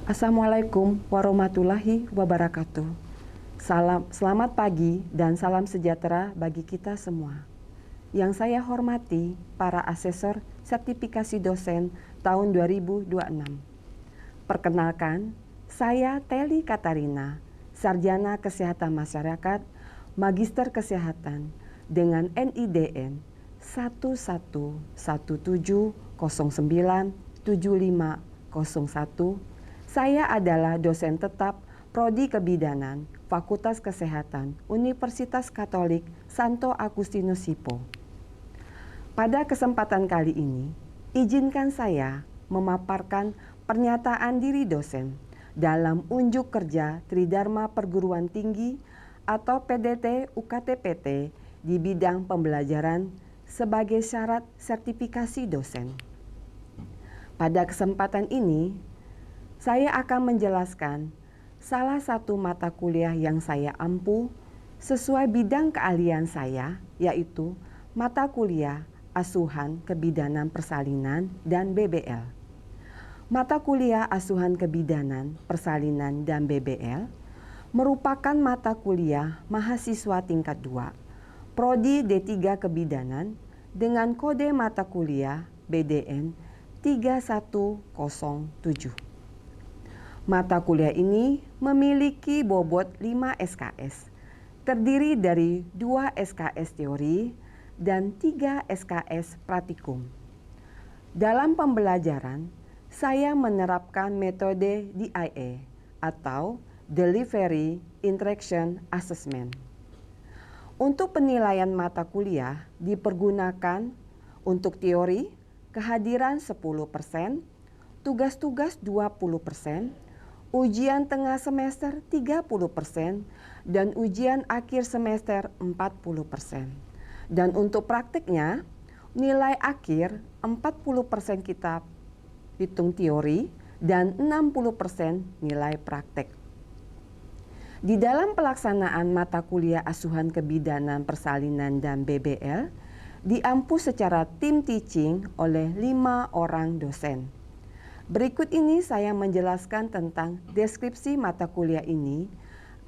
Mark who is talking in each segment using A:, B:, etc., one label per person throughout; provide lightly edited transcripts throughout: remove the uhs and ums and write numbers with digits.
A: Assalamualaikum warahmatullahi wabarakatuh. Selamat pagi dan salam sejahtera bagi kita semua. Yang saya hormati para asesor sertifikasi dosen tahun 2026. Perkenalkan, saya Teli Katarina, Sarjana Kesehatan Masyarakat, Magister Kesehatan dengan NIDN 1117097501. Saya adalah dosen tetap Prodi Kebidanan Fakultas Kesehatan Universitas Katolik Santo Agustinus Hippo. Pada kesempatan kali ini, izinkan saya memaparkan pernyataan diri dosen dalam unjuk kerja Tridharma Perguruan Tinggi atau PDT UKT-PT di bidang pembelajaran sebagai syarat sertifikasi dosen. Pada kesempatan ini, saya akan menjelaskan salah satu mata kuliah yang saya ampu sesuai bidang keahlian saya, yaitu mata kuliah Asuhan Kebidanan Persalinan dan BBL. Mata kuliah Asuhan Kebidanan, Persalinan, dan BBL merupakan mata kuliah mahasiswa tingkat 2, Prodi D3 Kebidanan dengan kode mata kuliah BDN 3107. Mata kuliah ini memiliki bobot 5 SKS, terdiri dari 2 SKS teori dan 3 SKS praktikum. Dalam pembelajaran, saya menerapkan metode DIA atau Delivery Interaction Assessment. Untuk penilaian mata kuliah dipergunakan untuk teori, kehadiran 10%, tugas-tugas 20%, ujian tengah semester 30%, dan ujian akhir semester 40%. Dan untuk praktiknya, nilai akhir 40% kita hitung teori dan 60% nilai praktek. Di dalam pelaksanaan mata kuliah Asuhan Kebidanan Persalinan dan BBL, diampu secara tim teaching oleh 5 orang dosen. Berikut ini saya menjelaskan tentang deskripsi mata kuliah ini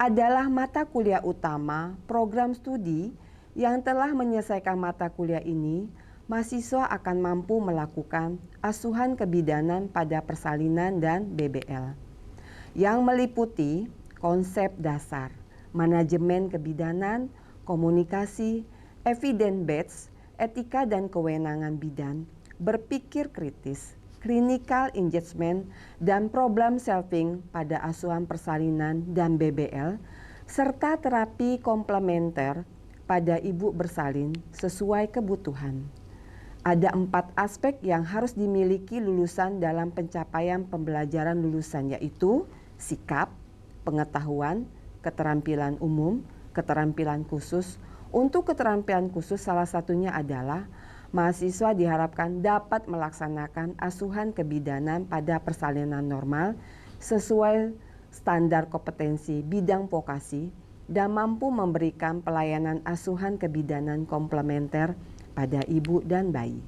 A: adalah mata kuliah utama program studi yang telah menyelesaikan mata kuliah ini, mahasiswa akan mampu melakukan asuhan kebidanan pada persalinan dan BBL yang meliputi konsep dasar, manajemen kebidanan, komunikasi, evidence-based, etika dan kewenangan bidan, berpikir kritis, clinical engagement, dan problem solving pada asuhan persalinan dan BBL, serta terapi komplementer pada ibu bersalin sesuai kebutuhan. Ada 4 aspek yang harus dimiliki lulusan dalam pencapaian pembelajaran lulusan, yaitu sikap, pengetahuan, keterampilan umum, keterampilan khusus. Untuk keterampilan khusus salah satunya adalah mahasiswa diharapkan dapat melaksanakan asuhan kebidanan pada persalinan normal sesuai standar kompetensi bidang vokasi dan mampu memberikan pelayanan asuhan kebidanan komplementer pada ibu dan bayi.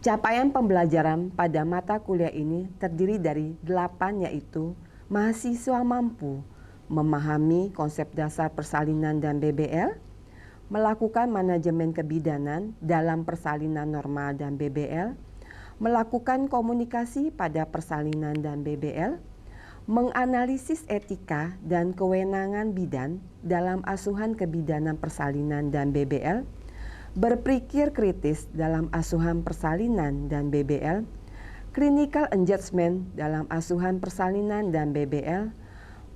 A: Capaian pembelajaran pada mata kuliah ini terdiri dari 8, yaitu mahasiswa mampu memahami konsep dasar persalinan dan BBL, melakukan manajemen kebidanan dalam persalinan normal dan BBL, melakukan komunikasi pada persalinan dan BBL, menganalisis etika dan kewenangan bidan dalam asuhan kebidanan persalinan dan BBL, berpikir kritis dalam asuhan persalinan dan BBL, clinical engagement dalam asuhan persalinan dan BBL,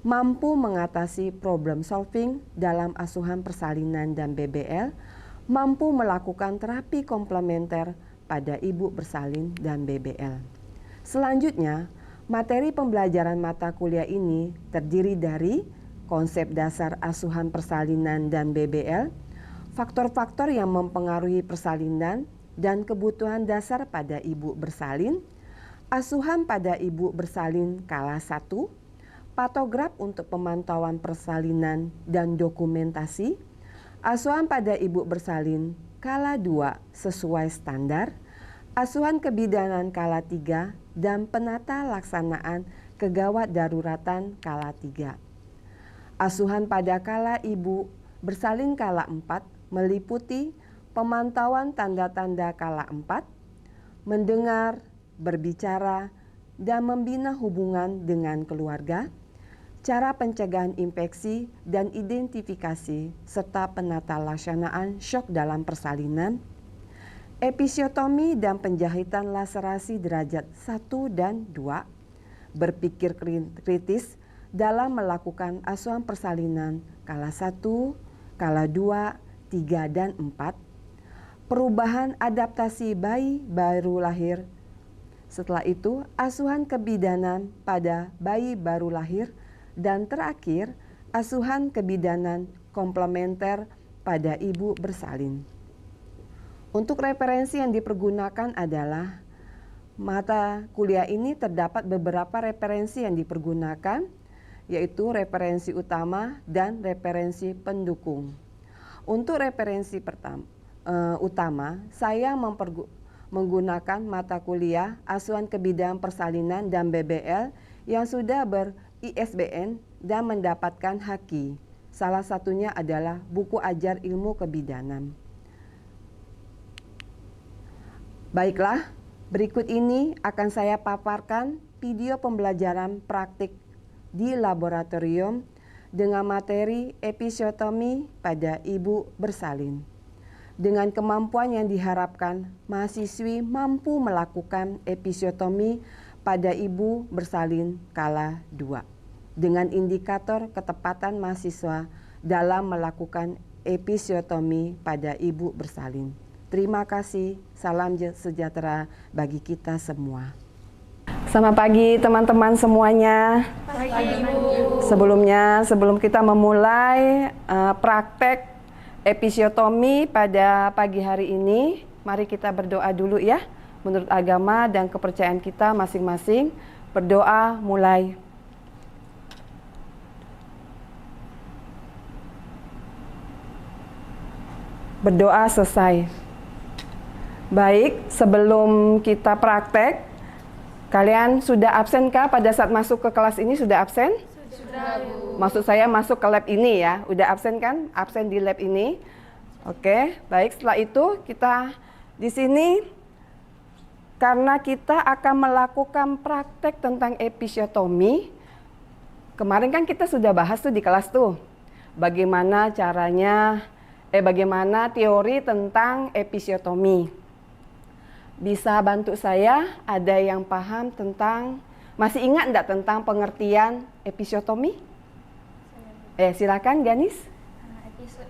A: mampu mengatasi problem solving dalam asuhan persalinan dan BBL, mampu melakukan terapi komplementer pada ibu bersalin dan BBL. Selanjutnya, materi pembelajaran mata kuliah ini terdiri dari konsep dasar asuhan persalinan dan BBL, faktor-faktor yang mempengaruhi persalinan dan kebutuhan dasar pada ibu bersalin, asuhan pada ibu bersalin kala 1, patograf untuk pemantauan persalinan dan dokumentasi, asuhan pada ibu bersalin kala 2 sesuai standar, asuhan kebidanan kala 3, dan penata laksanaan kegawat daruratan kala 3. Asuhan pada kala ibu bersalin kala 4 meliputi pemantauan tanda-tanda kala 4, mendengar, berbicara, dan membina hubungan dengan keluarga, cara pencegahan infeksi dan identifikasi, serta penata laksanaan syok dalam persalinan, episiotomi dan penjahitan laserasi derajat 1 dan 2, berpikir kritis dalam melakukan asuhan persalinan kala 1, kala 2, 3, dan 4, perubahan adaptasi bayi baru lahir. Setelah itu, asuhan kebidanan pada bayi baru lahir, dan terakhir, asuhan kebidanan komplementer pada ibu bersalin. Untuk referensi yang dipergunakan adalah mata kuliah ini terdapat beberapa referensi yang dipergunakan, yaitu referensi utama dan referensi pendukung. Untuk referensi utama, saya menggunakan mata kuliah asuhan kebidanan persalinan dan BBL yang sudah ber-ISBN dan mendapatkan HAKI. Salah satunya adalah buku ajar ilmu kebidanan. Baiklah, berikut ini akan saya paparkan video pembelajaran praktik di laboratorium dengan materi episiotomi pada ibu bersalin. Dengan kemampuan yang diharapkan, mahasiswi mampu melakukan episiotomi pada ibu bersalin kala 2 dengan indikator ketepatan mahasiswa dalam melakukan episiotomi pada ibu bersalin. Terima kasih, salam sejahtera bagi kita semua. Selamat pagi teman-teman semuanya.
B: Pagi, Bu.
A: Sebelum kita memulai praktek episiotomi pada pagi hari ini, mari kita berdoa dulu ya. Menurut agama dan kepercayaan kita masing-masing, berdoa mulai. Berdoa selesai. Baik, sebelum kita praktek, kalian sudah absenkah pada saat masuk ke kelas ini? Sudah absen?
B: Sudah, Bu.
A: Maksud saya masuk ke lab ini ya, udah absen kan? Absen di lab ini. Oke, baik. Setelah itu kita di sini karena kita akan melakukan praktek tentang episiotomi. Kemarin kan kita sudah bahas tuh di kelas tuh, bagaimana teori tentang episiotomi. Bisa bantu saya? Ada yang paham tentang, masih ingat enggak tentang pengertian episiotomi? Silakan Ganis.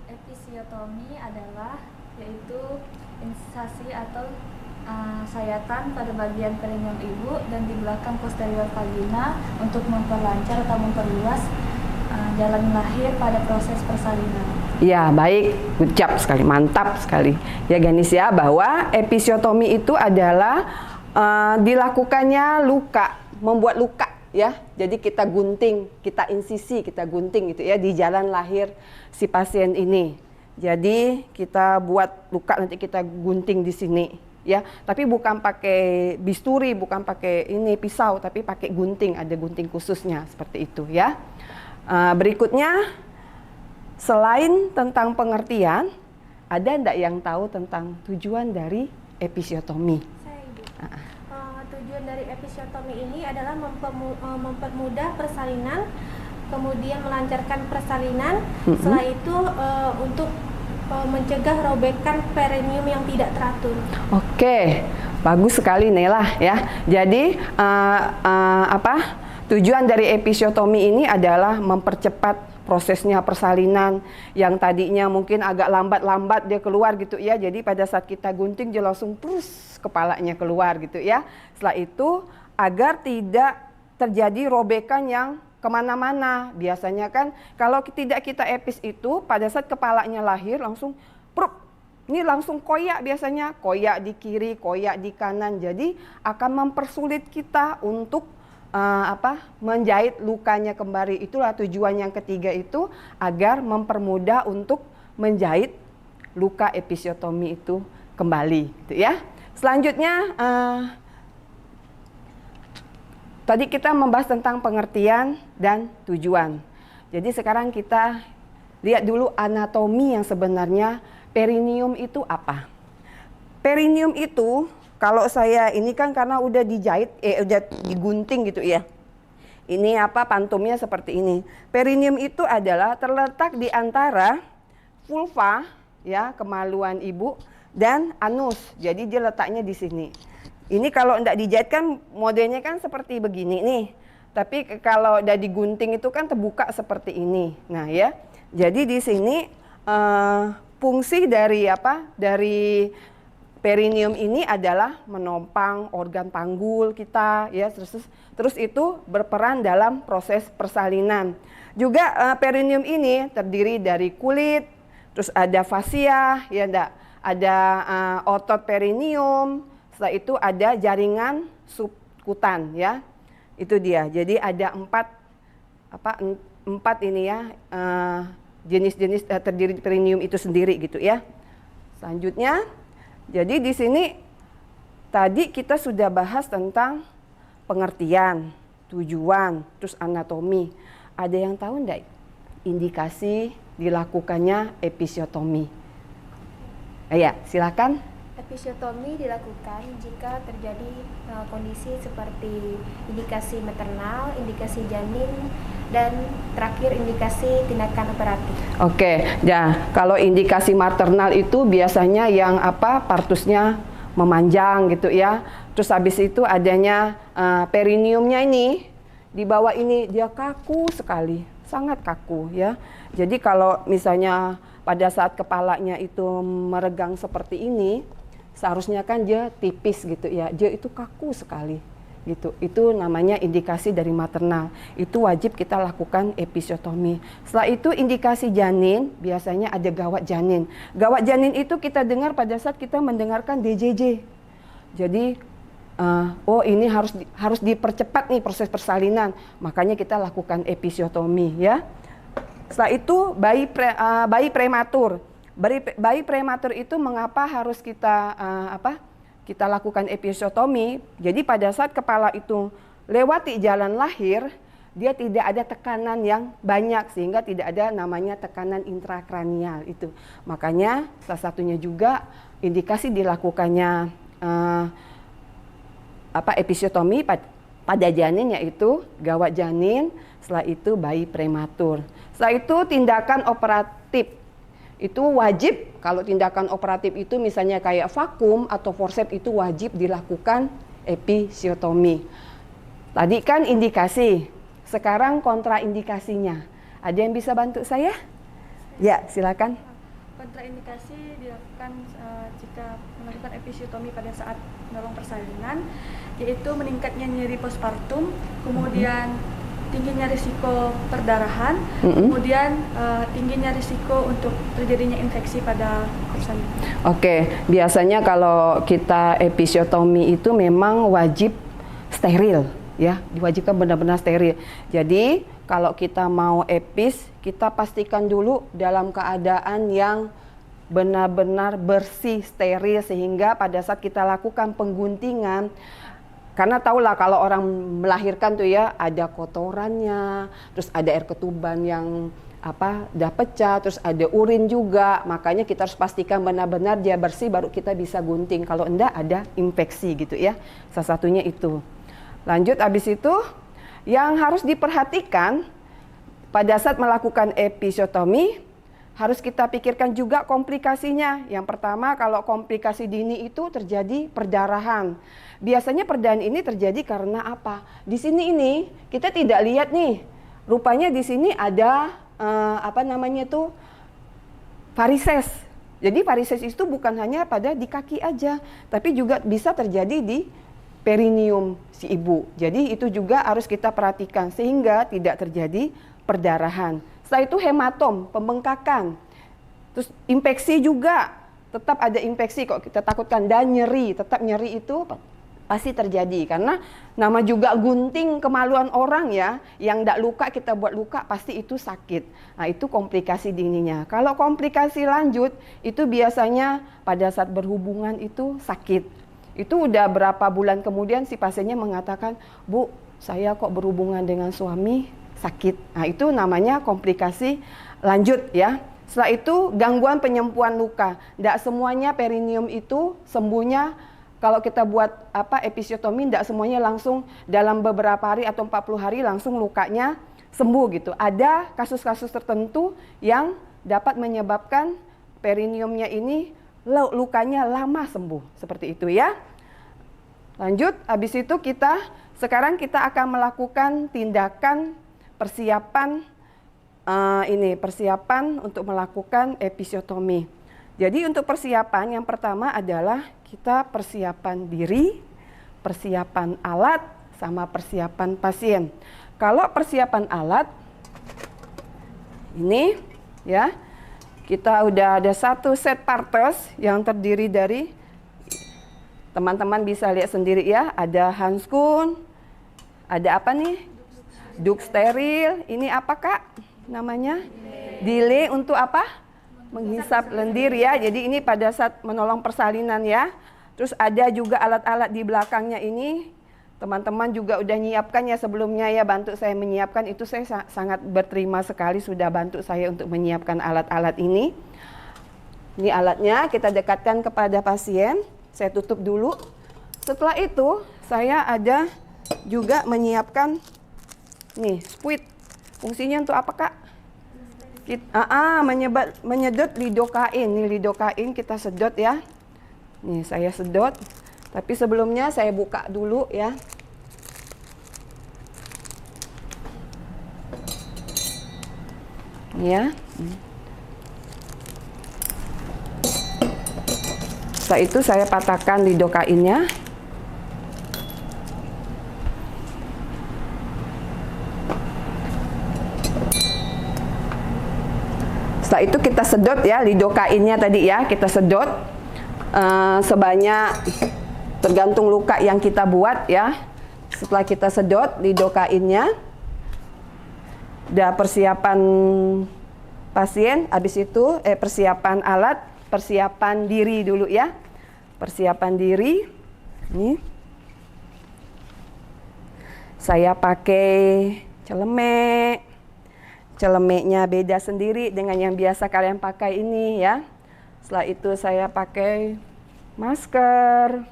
B: Episiotomi adalah yaitu insisasi atau sayatan pada bagian perineum ibu dan di belakang posterior vagina untuk memperlancar atau memperluas jalan lahir pada proses persalinan.
A: Ya, baik, good job sekali, mantap sekali. Ya Ganis ya, bahwa episiotomi itu adalah dilakukannya luka, membuat luka ya. Jadi kita gunting, kita insisi, kita gunting gitu ya di jalan lahir si pasien ini. Jadi kita buat luka, nanti kita gunting di sini ya. Tapi bukan pakai bisturi, bukan pakai ini pisau, tapi pakai gunting, ada gunting khususnya seperti itu ya. Berikutnya, selain tentang pengertian, ada enggak yang tahu tentang tujuan dari episiotomi?
C: Saya, Ibu. Tujuan dari episiotomi ini adalah mempermudah persalinan, kemudian melancarkan persalinan. Setelah itu untuk mencegah robekan perineum yang tidak teratur.
A: Oke, bagus sekali Nela ya. Jadi tujuan dari episiotomi ini adalah mempercepat prosesnya persalinan yang tadinya mungkin agak lambat-lambat dia keluar gitu ya. Jadi pada saat kita gunting dia langsung terus kepalanya keluar gitu ya. Setelah itu agar tidak terjadi robekan yang kemana-mana. Biasanya kan kalau tidak kita epis itu pada saat kepalanya lahir langsung prup. Ini langsung koyak biasanya, koyak di kiri, koyak di kanan. Jadi akan mempersulit kita untuk menjahit lukanya kembali. Itulah tujuan yang ketiga itu, agar mempermudah untuk menjahit luka episiotomi itu kembali gitu ya. Selanjutnya tadi kita membahas tentang pengertian dan tujuan. Jadi sekarang kita lihat dulu anatomi yang sebenarnya perineum itu apa. Perineum itu kalau saya ini kan karena udah dijahit, udah digunting gitu ya. Ini pantumnya seperti ini. Perineum itu adalah terletak di antara vulva ya, kemaluan ibu dan anus. Jadi dia letaknya di sini. Ini kalau tidak dijahit kan modelnya kan seperti begini nih. Tapi kalau udah digunting itu kan terbuka seperti ini. Nah ya. Jadi di sini fungsi dari dari perineum ini adalah menopang organ panggul kita ya, terus itu berperan dalam proses persalinan. Juga perineum ini terdiri dari kulit, terus ada fasia ya ada otot perineum, setelah itu ada jaringan subkutan ya. Itu dia. Jadi ada empat ini ya jenis-jenis terdiri perineum itu sendiri gitu ya. Selanjutnya, jadi di sini tadi kita sudah bahas tentang pengertian, tujuan, terus anatomi. Ada yang tahu enggak indikasi dilakukannya episiotomi? Ya, silakan.
C: Episiotomi dilakukan jika terjadi kondisi seperti indikasi maternal, indikasi janin, dan terakhir indikasi tindakan operatif.
A: Oke, ya kalau indikasi maternal itu biasanya yang partusnya memanjang gitu ya. Terus habis itu adanya perineumnya ini di bawah ini dia kaku sekali, sangat kaku ya. Jadi kalau misalnya pada saat kepalanya itu meregang seperti ini, seharusnya kan dia tipis gitu ya, dia itu kaku sekali gitu. Itu namanya indikasi dari maternal. Itu wajib kita lakukan episiotomi. Setelah itu indikasi janin, biasanya ada gawat janin. Gawat janin itu kita dengar pada saat kita mendengarkan DJJ. Jadi ini harus dipercepat nih proses persalinan. Makanya kita lakukan episiotomi ya. Setelah itu bayi prematur. Bayi prematur itu mengapa harus kita kita lakukan episiotomi? Jadi pada saat kepala itu lewati jalan lahir, dia tidak ada tekanan yang banyak sehingga tidak ada namanya tekanan intrakranial itu. Makanya salah satunya juga indikasi dilakukannya episiotomi pada janin yaitu gawat janin, setelah itu bayi prematur. Setelah itu tindakan operatif. Itu wajib, kalau tindakan operatif itu misalnya kayak vakum atau forceps itu wajib dilakukan episiotomi. Tadi kan indikasi, sekarang kontraindikasinya. Ada yang bisa bantu saya? Ya, silakan.
B: Kontraindikasi dilakukan jika melakukan episiotomi pada saat menolong persalinan, yaitu meningkatnya nyeri postpartum, kemudian tingginya risiko perdarahan, kemudian tingginya risiko untuk terjadinya infeksi pada persalinan. Oke,
A: biasanya kalau kita episiotomi itu memang wajib steril, ya, diwajibkan benar-benar steril. Jadi kalau kita mau epis, kita pastikan dulu dalam keadaan yang benar-benar bersih, steril, sehingga pada saat kita lakukan pengguntingan. Karena tahulah kalau orang melahirkan tuh ya ada kotorannya, terus ada air ketuban yang udah pecah, terus ada urin juga. Makanya kita harus pastikan benar-benar dia bersih baru kita bisa gunting. Kalau enggak ada infeksi gitu ya. Salah satunya itu. Lanjut habis itu yang harus diperhatikan pada saat melakukan episiotomi harus kita pikirkan juga komplikasinya. Yang pertama kalau komplikasi dini itu terjadi perdarahan. Biasanya perdarahan ini terjadi karena apa? Di sini ini kita tidak lihat nih. Rupanya di sini ada varises. Jadi varises itu bukan hanya pada di kaki aja, tapi juga bisa terjadi di perineum si ibu. Jadi itu juga harus kita perhatikan sehingga tidak terjadi perdarahan. Setelah itu hematom, pembengkakan. Terus infeksi juga, tetap ada infeksi kok kita takutkan, dan nyeri, tetap nyeri itu pasti terjadi karena nama juga gunting kemaluan orang ya, yang tidak luka kita buat luka pasti itu sakit. Nah itu komplikasi dininya. Kalau komplikasi lanjut itu biasanya pada saat berhubungan itu sakit. Itu udah berapa bulan kemudian si pasiennya mengatakan, Bu, saya kok berhubungan dengan suami sakit. Nah, itu namanya komplikasi lanjut ya. Setelah itu gangguan penyembuhan luka. Tidak semuanya perineum itu sembuhnya kalau kita buat episiotomi, tidak semuanya langsung dalam beberapa hari atau 40 hari langsung lukanya sembuh gitu. Ada kasus-kasus tertentu yang dapat menyebabkan perineumnya ini lukanya lama sembuh. Seperti itu ya. Lanjut, habis itu sekarang kita akan melakukan tindakan persiapan persiapan untuk melakukan episiotomi. Jadi untuk persiapan yang pertama adalah kita persiapan diri, persiapan alat, sama persiapan pasien. Kalau persiapan alat ini ya, kita udah ada satu set partes yang terdiri dari, teman-teman bisa lihat sendiri ya, ada handskun, ada apa nih? Duk steril, ini apa Kak? Namanya delay untuk apa? Menghisap lendir ya. Jadi ini pada saat menolong persalinan ya. Terus ada juga alat-alat di belakangnya ini. Teman-teman juga udah nyiapkan ya sebelumnya ya, bantu saya menyiapkan. Itu saya sangat berterima sekali sudah bantu saya untuk menyiapkan alat-alat ini. Ini alatnya kita dekatkan kepada pasien. Saya tutup dulu. Setelah itu saya ada juga menyiapkan nih spuit. Fungsinya untuk apa Kak? Menyedot lidokain. Nih lidokain kita sedot ya. Nih saya sedot. Tapi sebelumnya saya buka dulu ya. Ya. Setelah itu saya patahkan lidokainnya. Setelah itu kita sedot ya lidokainnya tadi ya, kita sedot sebanyak tergantung luka yang kita buat ya. Setelah kita sedot lidokainnya, udah persiapan pasien, habis itu persiapan alat, persiapan diri dulu ya. Persiapan diri. Ini saya pakai celemek. Celemeknya beda sendiri dengan yang biasa kalian pakai ini ya. Setelah itu saya pakai masker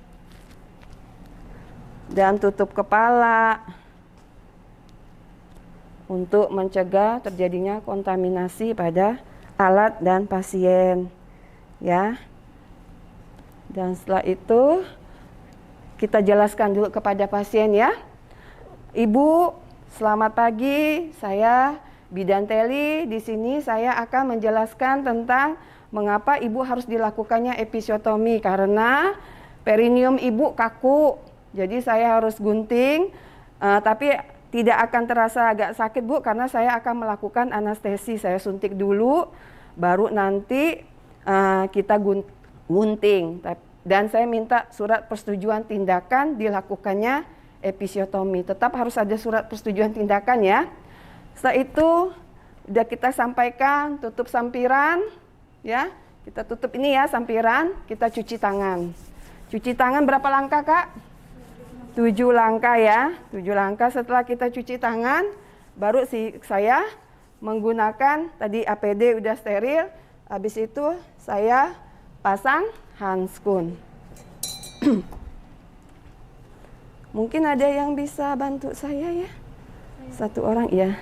A: dan tutup kepala untuk mencegah terjadinya kontaminasi pada alat dan pasien ya. Dan setelah itu kita jelaskan dulu kepada pasien ya. Ibu, selamat pagi. Saya Bidan Teli, di sini saya akan menjelaskan tentang mengapa ibu harus dilakukannya episiotomi, karena perineum ibu kaku. Jadi saya harus gunting, tapi tidak akan terasa agak sakit Bu, karena saya akan melakukan anestesi. Saya suntik dulu, baru nanti kita gunting. Dan saya minta surat persetujuan tindakan dilakukannya episiotomi. Tetap harus ada surat persetujuan tindakan ya. Setelah itu udah kita sampaikan, tutup sampiran ya. Kita tutup ini ya sampiran, kita cuci tangan. Cuci tangan berapa langkah Kak? 7 langkah ya. 7 langkah setelah kita cuci tangan, baru saya menggunakan tadi APD udah steril. Habis itu saya pasang handskun. Mungkin ada yang bisa bantu saya ya? Satu orang ya.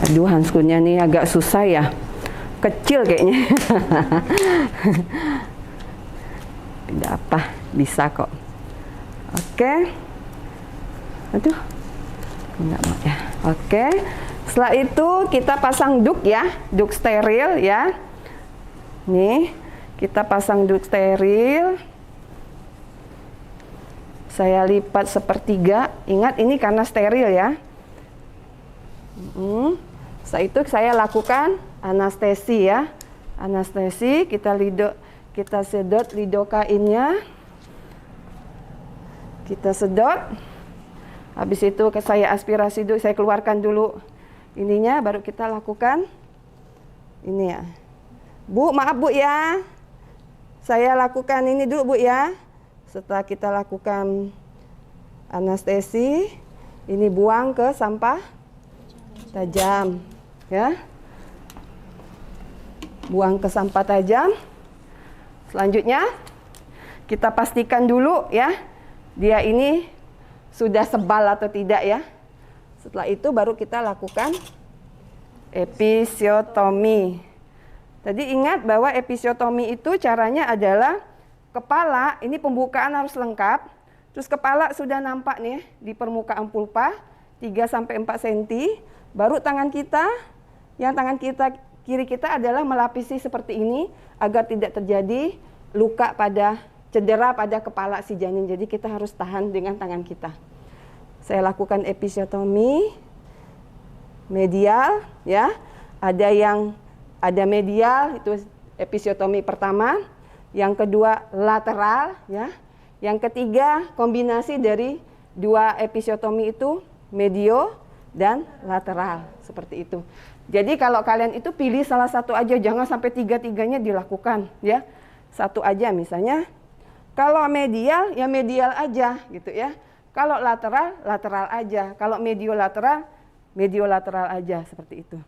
A: Aduh, handskunnya nih agak susah ya, kecil kayaknya. Tidak apa, bisa kok. Oke. Aduh, Enggak mau ya. Oke. Setelah itu kita pasang duk ya, duk steril ya. Nih, kita pasang duk steril. Saya lipat sepertiga. Ingat ini karena steril ya. Setelah itu saya lakukan anestesi ya. Anestesi, kita sedot lidokainnya. Kita sedot. Habis itu saya aspirasi dulu, saya keluarkan dulu ininya, baru kita lakukan ini ya. Bu, maaf Bu ya. Saya lakukan ini dulu Bu ya. Setelah kita lakukan anestesi, ini buang ke sampah tajam ya. Buang ke sampah tajam. Selanjutnya kita pastikan dulu ya, dia ini sudah sebal atau tidak ya. Setelah itu baru kita lakukan episiotomi. Tadi ingat bahwa episiotomi itu caranya adalah kepala, ini pembukaan harus lengkap. Terus kepala sudah nampak nih di permukaan pulpa 3-4 cm. Baru tangan kita, kiri kita adalah melapisi seperti ini agar tidak terjadi luka cedera pada kepala si janin. Jadi kita harus tahan dengan tangan kita. Saya lakukan episiotomi medial ya. Ada medial itu episiotomi pertama, yang kedua lateral ya. Yang ketiga kombinasi dari dua episiotomi itu medio dan lateral seperti itu. Jadi kalau kalian itu pilih salah satu aja, jangan sampai tiga-tiganya dilakukan ya. Satu aja misalnya. Kalau medial ya medial aja gitu ya. Kalau lateral lateral aja. Kalau medio lateral aja seperti itu.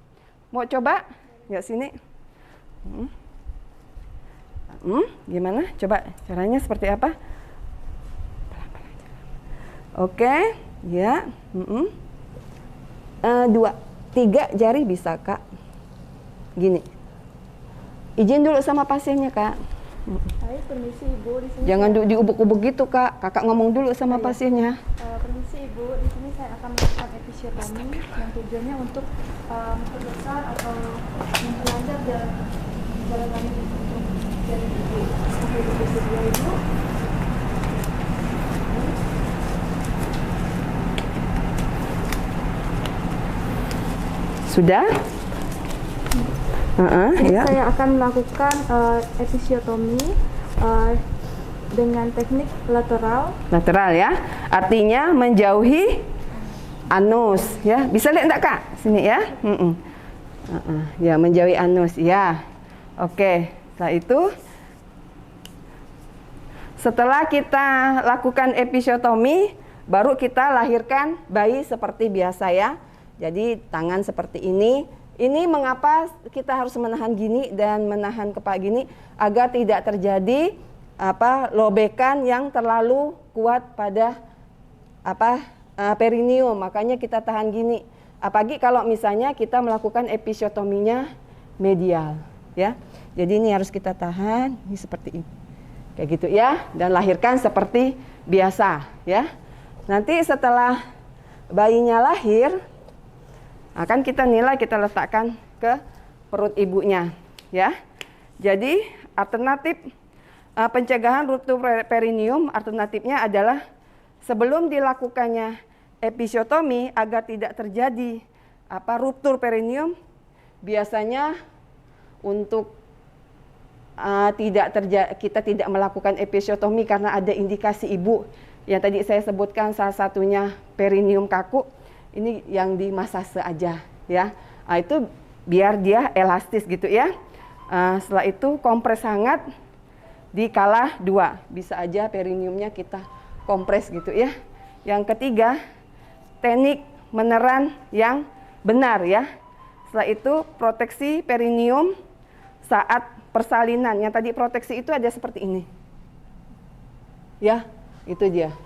A: Mau coba? Ya sini. Gimana? Coba caranya seperti apa? Oke, ya. 2, 3 jari bisa Kak. Gini. Izin dulu sama pasiennya Kak.
B: Saya permisi Ibu, di sini.
A: Jangan diubuk-ubuk gitu Kak. Kakak ngomong dulu sama pasiennya.
B: Permisi Ibu, di sini saya akan melakukan episiotomi yang tujuannya untuk memperbesar atau memperlancar jalan untuk janin Ibu. Sampai di sebelah Ibu.
A: Sudah? Ya.
B: Saya akan melakukan episiotomi dengan teknik lateral.
A: Lateral ya. Artinya menjauhi anus ya. Bisa lihat enggak Kak? Sini ya. Ya, menjauhi anus ya. Oke, setelah kita lakukan episiotomi, baru kita lahirkan bayi seperti biasa ya. Jadi tangan seperti ini. Ini mengapa kita harus menahan gini dan menahan kepala gini agar tidak terjadi lobekan yang terlalu kuat pada perineum. Makanya kita tahan gini. Apalagi kalau misalnya kita melakukan episiotominya medial ya. Jadi ini harus kita tahan ini seperti ini. Kayak gitu ya, dan lahirkan seperti biasa ya. Nanti setelah bayinya lahir akan kita nilai, kita letakkan ke perut ibunya ya. Jadi alternatif pencegahan ruptur perineum, alternatifnya adalah sebelum dilakukannya episiotomi agar tidak terjadi ruptur perineum, biasanya untuk kita tidak melakukan episiotomi karena ada indikasi ibu yang tadi saya sebutkan, salah satunya perineum kaku. Ini yang di masase aja ya. Itu biar dia elastis gitu ya. Setelah itu kompres hangat dikalah 2. Bisa aja perineumnya kita kompres gitu ya. Yang ketiga, teknik meneran yang benar ya. Setelah itu proteksi perineum saat persalinan. Yang tadi proteksi itu ada seperti ini. Ya, itu dia.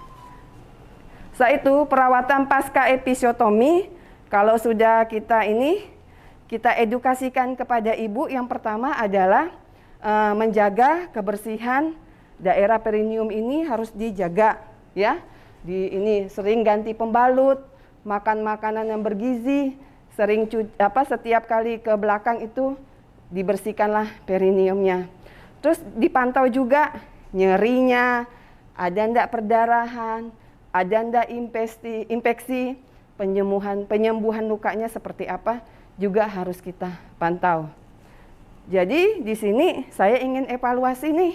A: Setelah itu perawatan pasca episiotomi, kalau sudah kita edukasikan kepada ibu, yang pertama adalah menjaga kebersihan daerah perineum ini harus dijaga ya. Ini sering ganti pembalut, makan makanan yang bergizi, sering setiap kali ke belakang itu dibersihkanlah perineumnya. Terus dipantau juga nyerinya, ada ndak perdarahan, ada ndak infeksi, penyembuhan lukanya seperti apa juga harus kita pantau. Jadi di sini saya ingin evaluasi nih,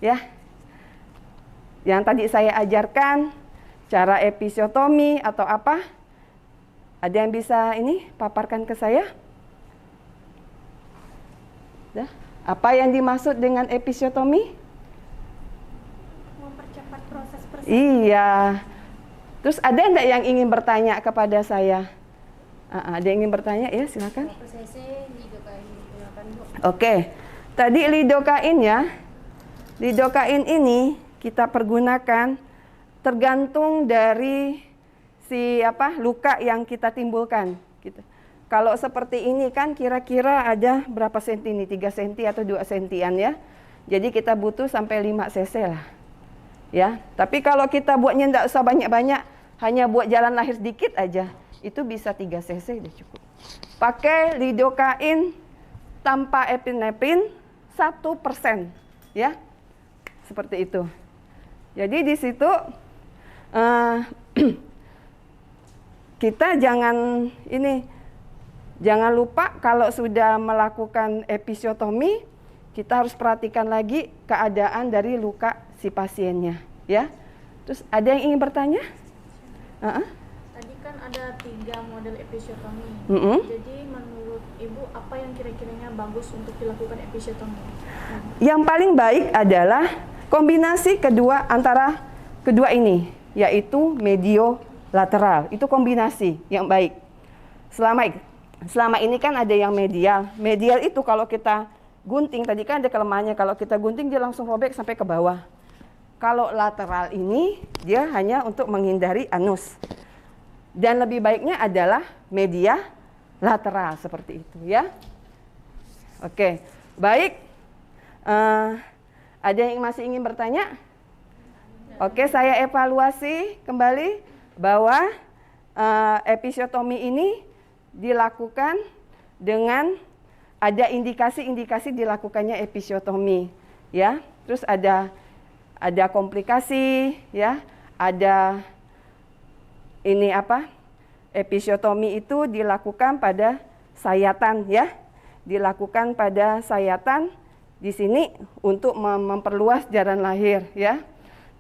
A: ya. Yang tadi saya ajarkan cara episiotomi atau apa? Ada yang bisa ini paparkan ke saya? Apa yang dimaksud dengan episiotomi?
C: Mempercepat proses persalinan.
A: Iya. Terus ada enggak yang ingin bertanya kepada saya? Ada yang ingin bertanya? Ya, silakan. Oke. Tadi lidokain ya. Lidokain ini kita pergunakan tergantung dari luka yang kita timbulkan. Gitu. Kalau seperti ini kan kira-kira ada berapa senti ini? 3 senti atau 2 sentian ya. Jadi kita butuh sampai 5 cc lah. Ya, tapi kalau kita buatnya enggak usah banyak-banyak, hanya buat jalan lahir sedikit aja, itu bisa 3 cc udah cukup. Pakai lidokain tanpa epinefrin 1%, ya. Seperti itu. Jadi di situ kita jangan lupa kalau sudah melakukan episiotomi, kita harus perhatikan lagi keadaan dari luka si pasiennya, ya. Terus ada yang ingin bertanya?
B: Tadi kan ada 3 model episiotomi. Jadi menurut Ibu apa yang kira-kiranya bagus untuk dilakukan episiotomi?
A: Yang paling baik adalah kombinasi antara kedua ini, yaitu mediolateral. Itu kombinasi yang baik. Selama ini kan ada yang medial. Medial itu kalau kita gunting, tadi kan ada kelemahannya, kalau kita gunting dia langsung robek sampai ke bawah. Kalau lateral ini dia hanya untuk menghindari anus. Dan lebih baiknya adalah media lateral seperti itu ya. Oke, baik. Ada yang masih ingin bertanya? Oke, saya evaluasi kembali bahwa episiotomi ini dilakukan dengan ada indikasi-indikasi dilakukannya episiotomi, ya. Terus ada komplikasi, ya. Ada episiotomi itu dilakukan pada sayatan, ya. Dilakukan pada sayatan di sini untuk memperluas jalan lahir, ya.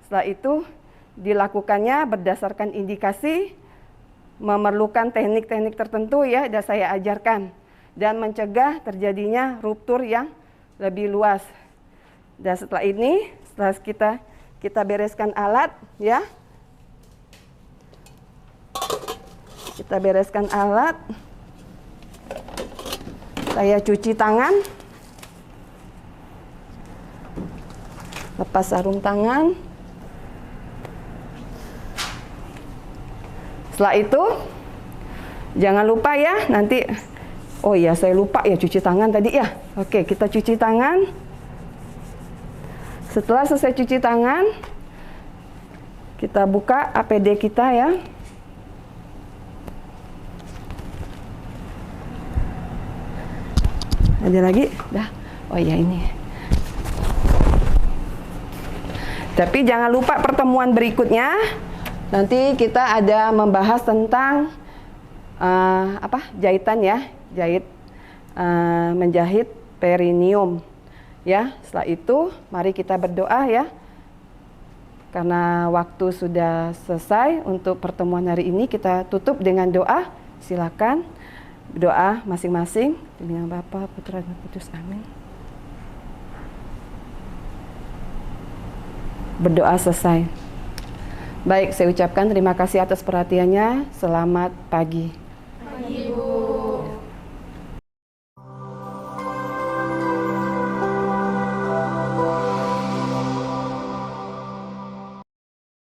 A: Setelah itu dilakukannya berdasarkan indikasi, memerlukan teknik-teknik tertentu ya, sudah saya ajarkan, dan mencegah terjadinya ruptur yang lebih luas. Dan setelah kita bereskan alat ya, kita bereskan alat, saya cuci tangan, lepas sarung tangan. Setelah itu, jangan lupa ya, nanti, oh iya saya lupa ya cuci tangan tadi ya. Oke, kita cuci tangan. Setelah selesai cuci tangan, kita buka APD kita ya. Ada lagi? Dah. Oh iya ini. Tapi jangan lupa pertemuan berikutnya. Nanti kita ada membahas tentang jahitan ya, menjahit perineum. Ya, setelah itu mari kita berdoa ya. Karena waktu sudah selesai untuk pertemuan hari ini, kita tutup dengan doa. Silakan doa masing-masing. Demi nama Bapa, Putra dan Roh Kudus. Amin. Berdoa selesai. Baik, saya ucapkan terima kasih atas perhatiannya. Selamat pagi.